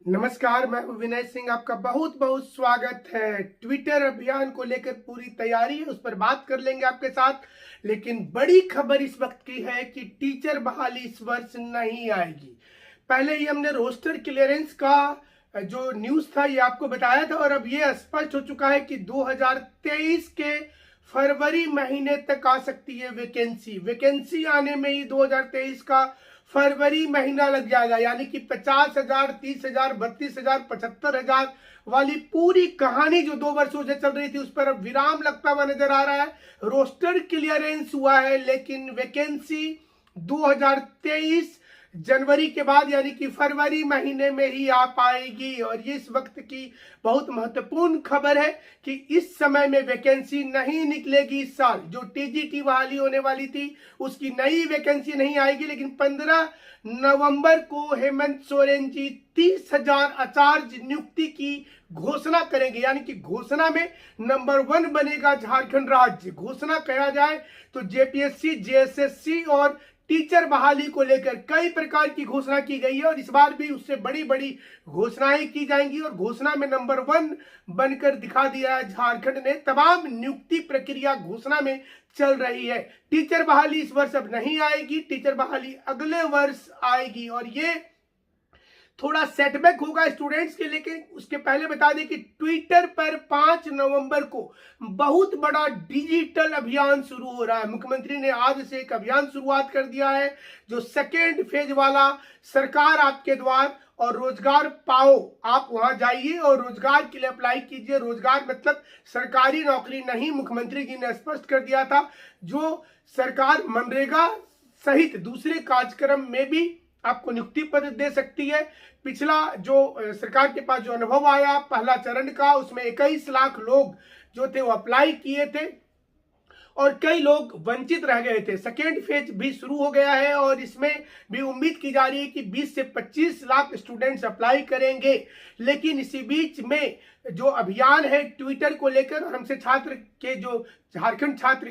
नमस्कार, मैं हूं विनय सिंह। आपका बहुत बहुत स्वागत है। ट्विटर अभियान को लेकर पूरी तैयारी है, उस पर बात कर लेंगे आपके साथ। लेकिन बड़ी खबर इस वक्त की है कि टीचर बहाली इस वर्ष नहीं आएगी। पहले ही हमने रोस्टर क्लियरेंस का जो न्यूज था ये आपको बताया था, और अब ये स्पष्ट हो चुका है कि 2023 के फरवरी महीने तक आ सकती है वैकेंसी आने में ही 2023 का फरवरी महीना लग जाएगा। यानी कि 50,000, 30,000, 32,000, 75,000 वाली पूरी कहानी जो 2 वर्षों से चल रही थी उस पर अब विराम लगता हुआ नजर आ रहा है। रोस्टर क्लियरेंस हुआ है, लेकिन वैकेंसी 2023 जनवरी के बाद यानी कि फरवरी महीने में ही आ पाएगी। और ये इस वक्त की बहुत महत्वपूर्ण खबर है कि इस समय में वैकेंसी नहीं निकलेगी। इस साल जो टीजीटी बहाली होने वाली थी उसकी नई वैकेंसी नहीं आएगी, लेकिन 15 नवंबर को हेमंत सोरेन जी 30,000 आचार्य नियुक्ति की घोषणा करेंगे। यानी कि घोषणा में नंबर 1 बनेगा झारखंड राज्य। घोषणा कहा जाए तो जेपीएससी, जेएसएससी और टीचर बहाली को लेकर कई प्रकार की घोषणा की गई है, और इस बार भी उससे बड़ी बड़ी घोषणाएं की जाएंगी। और घोषणा में नंबर 1 बनकर दिखा दिया है झारखंड ने। तमाम नियुक्ति प्रक्रिया घोषणा में चल रही है। टीचर बहाली इस वर्ष अब नहीं आएगी, टीचर बहाली अगले वर्ष आएगी। और ये थोड़ा सेटबैक होगा स्टूडेंट्स के, लेकिन उसके पहले बता दें कि ट्विटर पर 5 नवंबर को बहुत बड़ा डिजिटल अभियान शुरू हो रहा है। मुख्यमंत्री ने आज से एक अभियान शुरुआत कर दिया है, जो सेकेंड फेज वाला सरकार आपके द्वार और रोजगार पाओ। आप वहां जाइए और रोजगार के लिए अप्लाई कीजिए। रोजगार मतलब सरकारी नौकरी नहीं, मुख्यमंत्री जी ने स्पष्ट कर दिया था। जो सरकार मनरेगा सहित दूसरे कार्यक्रम में भी आपको नियुक्ति पत्र दे सकती है। पिछला जो सरकार के पास जो अनुभव आया पहला चरण का, उसमें 21 लाख लोग जो थे वो अप्लाई किए थे और कई लोग वंचित रह गए थे। सेकेंड फेज भी शुरू हो गया है और इसमें भी उम्मीद की जा रही है कि 20 से 25 लाख स्टूडेंट्स अप्लाई करेंगे। लेकिन इसी बीच में जो अभियान है ट्विटर को लेकर, हमसे छात्र के जो झारखंड छात्र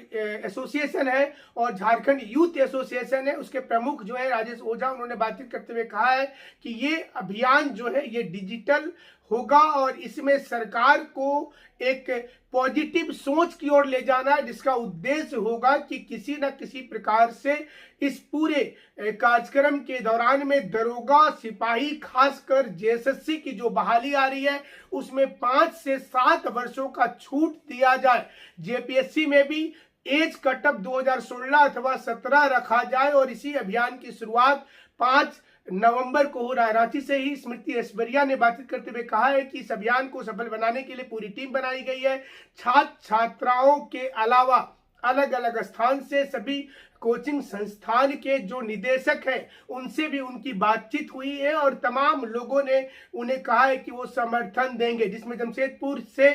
एसोसिएशन है और झारखंड यूथ एसोसिएशन है, उसके प्रमुख जो है राजेश ओझा, उन्होंने बातचीत करते हुए कहा है कि ये अभियान जो है ये डिजिटल होगा और इसमें सरकार को एक पॉजिटिव सोच की ओर ले जाना है, जिसका उद्देश्य होगा कि किसी न किसी प्रकार से इस पूरे कार्यक्रम के दौरान में दरोगा, सिपाही, खासकर जेएसएससी की जो बहाली आ रही है उसमें 5 से 7 वर्षों का छूट दिया जाए। जेपीएससी में भी एज कटअप 2016 अथवा 17 रखा जाए। और इसी अभियान की शुरुआत 5 नवंबर को हो रहा है। रांची से ही स्मृति ऐश्वर्या ने बातचीत करते हुए कहा है कि इस अभियान को सफल बनाने के लिए पूरी टीम बनाई गई है। छात्र छात्राओं के अलावा अलग अलग स्थान से सभी कोचिंग संस्थान के जो निदेशक हैं उनसे भी उनकी बातचीत हुई है और तमाम लोगों ने उन्हें कहा है कि वो समर्थन देंगे, जिसमें जमशेदपुर से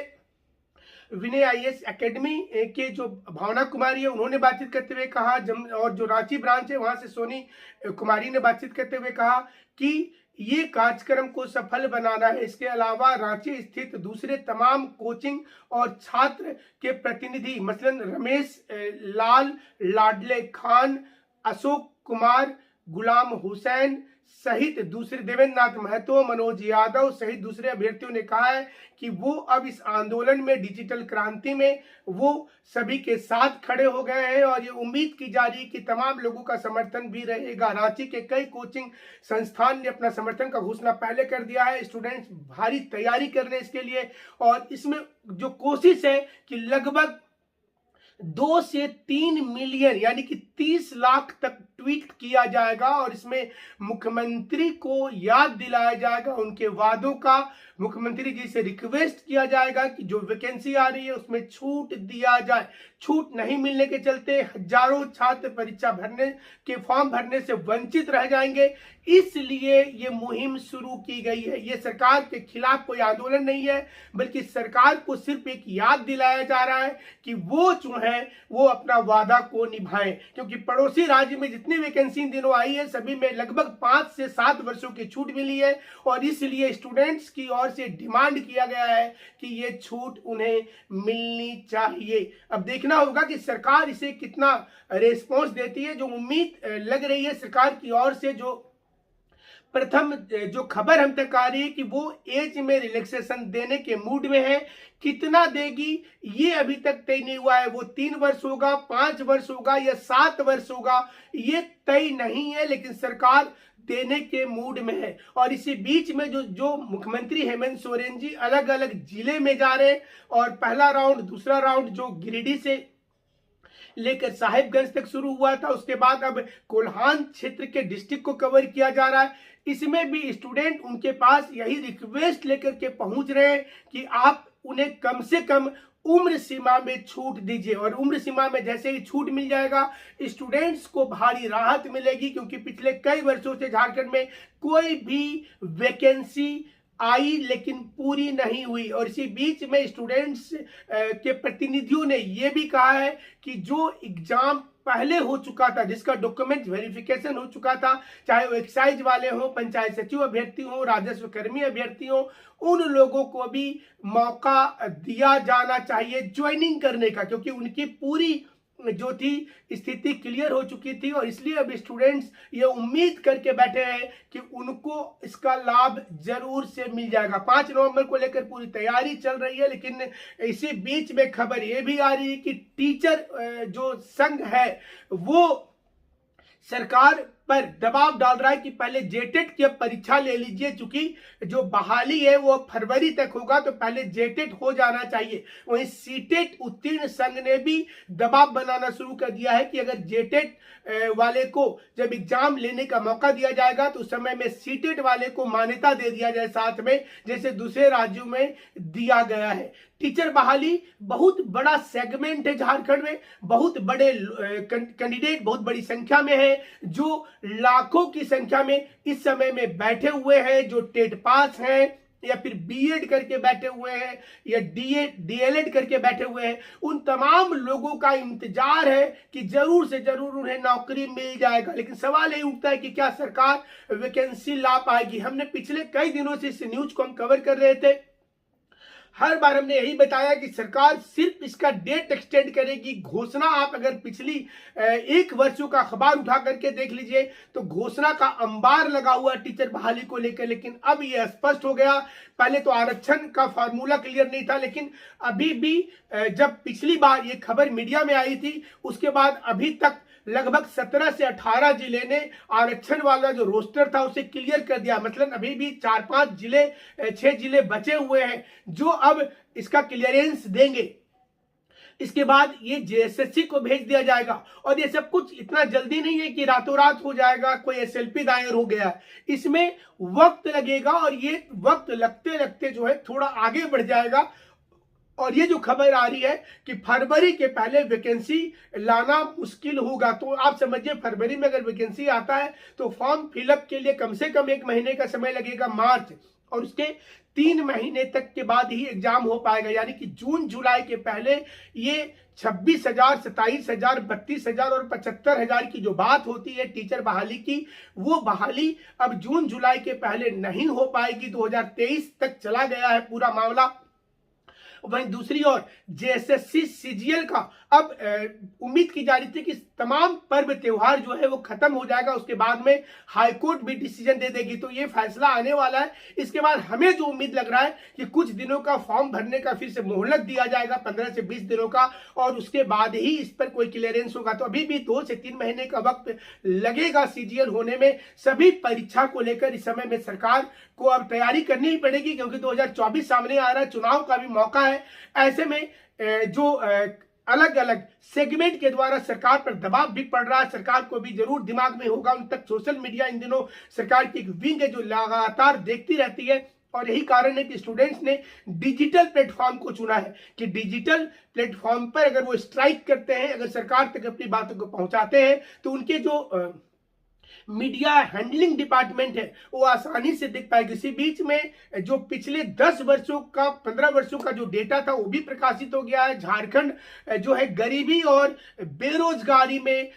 विनय आईएएस एकेडमी के जो भावना कुमारी है उन्होंने बातचीत करते हुए कहा, और जो रांची ब्रांच है वहां से सोनी कुमारी ने बातचीत करते हुए कहा कि ये कार्यक्रम को सफल बनाना है। इसके अलावा रांची स्थित दूसरे तमाम कोचिंग और छात्र के प्रतिनिधि मसलन रमेश लाल, लाडले खान, अशोक कुमार, गुलाम हुसैन सहित दूसरे, देवेंद्र नाथ महतो, मनोज यादव सहित दूसरे अभ्यर्थियों ने कहा है कि वो अब इस आंदोलन में, डिजिटल क्रांति में वो सभी के साथ खड़े हो गए हैं। और ये उम्मीद की जा रही है कि तमाम लोगों का समर्थन भी रहेगा। रांची के कई कोचिंग संस्थान ने अपना समर्थन का घोषणा पहले कर दिया है। स्टूडेंट्स भारी तैयारी कर रहे हैं इसके लिए, और इसमें जो कोशिश है कि लगभग 2 से 3 मिलियन यानी कि 30 लाख तक ट्वीट किया जाएगा और इसमें मुख्यमंत्री को याद दिलाया जाएगा उनके वादों का। मुख्यमंत्री जी से रिक्वेस्ट किया जाएगा कि जो वैकेंसी आ रही है उसमें छूट दिया जाए। छूट नहीं मिलने के चलते हजारों छात्र परीक्षा भरने के फॉर्म भरने से वंचित रह जाएंगे, इसलिए ये मुहिम शुरू की गई है। ये सरकार के खिलाफ कोई आंदोलन नहीं है, बल्कि सरकार को सिर्फ एक याद दिलाया जा रहा है कि वो जो है वो अपना वादा को निभाएं। क्योंकि पड़ोसी राज्य में जितनी वैकेंसी इन दिनों आई है सभी में लगभग 5 से 7 वर्षों की छूट मिली है, और इसलिए स्टूडेंट्स की ओर से डिमांड किया गया है कि ये छूट उन्हें मिलनी चाहिए। अब देखना होगा कि सरकार इसे कितना रेस्पॉन्स देती है। जो उम्मीद लग रही है सरकार की ओर से, जो प्रथम जो खबर हम तक आ रही है कि वो एज में रिलैक्सेशन देने के मूड में है। कितना देगी ये अभी तक तय नहीं हुआ है। वो 3 वर्ष होगा, 5 वर्ष होगा या 7 वर्ष होगा, ये तय नहीं है, लेकिन सरकार देने के मूड में है। और इसी बीच में जो मुख्यमंत्री हेमंत सोरेन जी अलग अलग जिले में जा रहे हैं, और पहला राउंड, दूसरा राउंड जो गिरिडीह से लेकर साहिबगंज तक शुरू हुआ था, उसके बाद अब कोल्हान क्षेत्र के डिस्ट्रिक्ट को कवर किया जा रहा है। इसमें भी स्टूडेंट उनके पास यही रिक्वेस्ट लेकर के पहुंच रहे हैं कि आप उन्हें कम से कम उम्र सीमा में छूट दीजिए। और उम्र सीमा में जैसे ही छूट मिल जाएगा, स्टूडेंट्स को भारी राहत मिलेगी, क्योंकि पिछले कई वर्षों से झारखंड में कोई भी वैकेंसी आई लेकिन पूरी नहीं हुई। और इसी बीच में स्टूडेंट्स के प्रतिनिधियों ने यह भी कहा है कि जो एग्जाम पहले हो चुका था, जिसका डॉक्यूमेंट वेरिफिकेशन हो चुका था, चाहे वो एक्साइज वाले हों, पंचायत सचिव अभ्यर्थी हों, राजस्व कर्मी अभ्यर्थी हों, उन लोगों को भी मौका दिया जाना चाहिए ज्वाइनिंग करने का, क्योंकि उनकी पूरी जो थी स्थिति क्लियर हो चुकी थी। और इसलिए अब स्टूडेंट्स ये उम्मीद करके बैठे हैं कि उनको इसका लाभ जरूर से मिल जाएगा। 5 नवंबर को लेकर पूरी तैयारी चल रही है, लेकिन इसी बीच में खबर ये भी आ रही है कि टीचर जो संघ है वो सरकार पर दबाव डाल रहा है कि पहले जेटेट की परीक्षा ले लीजिए, क्योंकि जो बहाली है वो फरवरी तक होगा, तो पहले जेटेट हो जाना चाहिए। वहीं सीटेट उत्तीर्ण संघ ने भी दबाव बनाना शुरू कर दिया है कि अगर जेटेट वाले को जब एग्जाम लेने का मौका दिया जाएगा तो उस समय में सीटेट वाले को मान्यता दे दिया जाए साथ में, जैसे दूसरे राज्यों में दिया गया है। टीचर बहाली बहुत बड़ा सेगमेंट है झारखंड में, बहुत बड़े कैंडिडेट बहुत बड़ी संख्या में है, जो लाखों की संख्या में इस समय में बैठे हुए हैं, जो टेट पास हैं या फिर बीएड करके बैठे हुए हैं या डीएलएड करके बैठे हुए हैं। उन तमाम लोगों का इंतजार है कि जरूर से जरूर उन्हें नौकरी मिल जाएगा। लेकिन सवाल ये उठता है कि क्या सरकार वैकेंसी ला पाएगी। हमने पिछले कई दिनों से इस न्यूज को हम कवर कर रहे थे, हर बार हमने यही बताया कि सरकार सिर्फ इसका डेट एक्सटेंड करेगी। घोषणा आप अगर पिछली 1 वर्षों का अखबार उठा करके देख लीजिए तो घोषणा का अंबार लगा हुआ टीचर बहाली को लेकर, लेकिन अब यह स्पष्ट हो गया। पहले तो आरक्षण का फार्मूला क्लियर नहीं था, लेकिन अभी भी जब पिछली बार ये खबर मीडिया में आई थी उसके बाद अभी तक लगभग 17 से 18 जिले ने आरक्षण वाला जो रोस्टर था उसे क्लियर कर दिया। मतलब अभी भी 4-5 जिले, 6 जिले बचे हुए हैं जो अब इसका क्लियरेंस देंगे। इसके बाद ये जेएसएससी को भेज दिया जाएगा। और ये सब कुछ इतना जल्दी नहीं है कि रातों रात हो जाएगा, कोई एसएलपी दायर हो गया। इसमें वक्त लगेगा और ये वक्त लगते लगते जो है थोड़ा आगे बढ़ जाएगा। और ये जो खबर आ रही है कि फरवरी के पहले वैकेंसी लाना मुश्किल होगा, तो आप समझिए फरवरी में अगर वैकेंसी आता है तो फॉर्म फिलअप के लिए कम से कम 1 महीने का समय लगेगा, मार्च, और उसके 3 महीने तक के बाद ही एग्जाम हो पाएगा। यानी कि जून जुलाई के पहले ये 26,000, 27,000, 32,000 और 75,000 की जो बात होती है टीचर बहाली की, वो बहाली अब जून जुलाई के पहले नहीं हो पाएगी। 2023 तक चला गया है पूरा मामला। वहीं दूसरी ओर जेएसएससी सीजीएल का अब उम्मीद की जा रही थी कि तमाम पर्व त्योहार जो है वो खत्म हो जाएगा, उसके बाद में हाईकोर्ट भी डिसीजन दे देगी, तो ये फैसला आने वाला है। इसके बाद हमें जो उम्मीद लग रहा है कि कुछ दिनों का फॉर्म भरने का फिर से मोहलत दिया जाएगा, 15 से 20 दिनों का, और उसके बाद ही इस पर कोई क्लियरेंस होगा। तो अभी भी 2 से 3 महीने का वक्त लगेगा सीजीएल होने में। सभी परीक्षा को लेकर इस समय में सरकार को अब तैयारी करनी ही पड़ेगी, क्योंकि 2024 सामने आ रहा है, चुनाव का भी मौका है। ऐसे में जो अलग अलग सेगमेंट के द्वारा सरकार पर दबाव भी पड़ रहा है, सरकार को भी जरूर दिमाग में होगा। उन तक सोशल मीडिया इन दिनों सरकार की एक विंग है जो लगातार देखती रहती है, और यही कारण है कि स्टूडेंट्स ने डिजिटल प्लेटफॉर्म को चुना है कि डिजिटल प्लेटफॉर्म पर अगर वो स्ट्राइक करते हैं, अगर सरकार तक अपनी बातों को पहुंचाते हैं, तो उनके जो मीडिया हैंडलिंग डिपार्टमेंट है वो आसानी से दिख पाएगी। इसी बीच में जो पिछले 10 वर्षों का, 15 वर्षों का जो डेटा था वो भी प्रकाशित हो गया है। झारखंड जो है गरीबी और बेरोजगारी में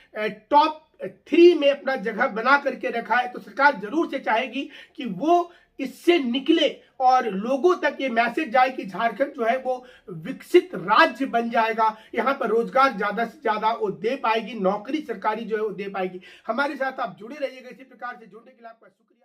टॉप 3 में अपना जगह बना करके रखा है। तो सरकार जरूर से चाहेगी कि वो इससे निकले और लोगों तक ये मैसेज जाए कि झारखंड जो है वो विकसित राज्य बन जाएगा, यहाँ पर रोजगार ज्यादा से ज्यादा वो दे पाएगी, नौकरी सरकारी जो है वो दे पाएगी। हमारे साथ आप जुड़े रहिएगा। इसी प्रकार से जुड़ने के लिए आपका शुक्रिया।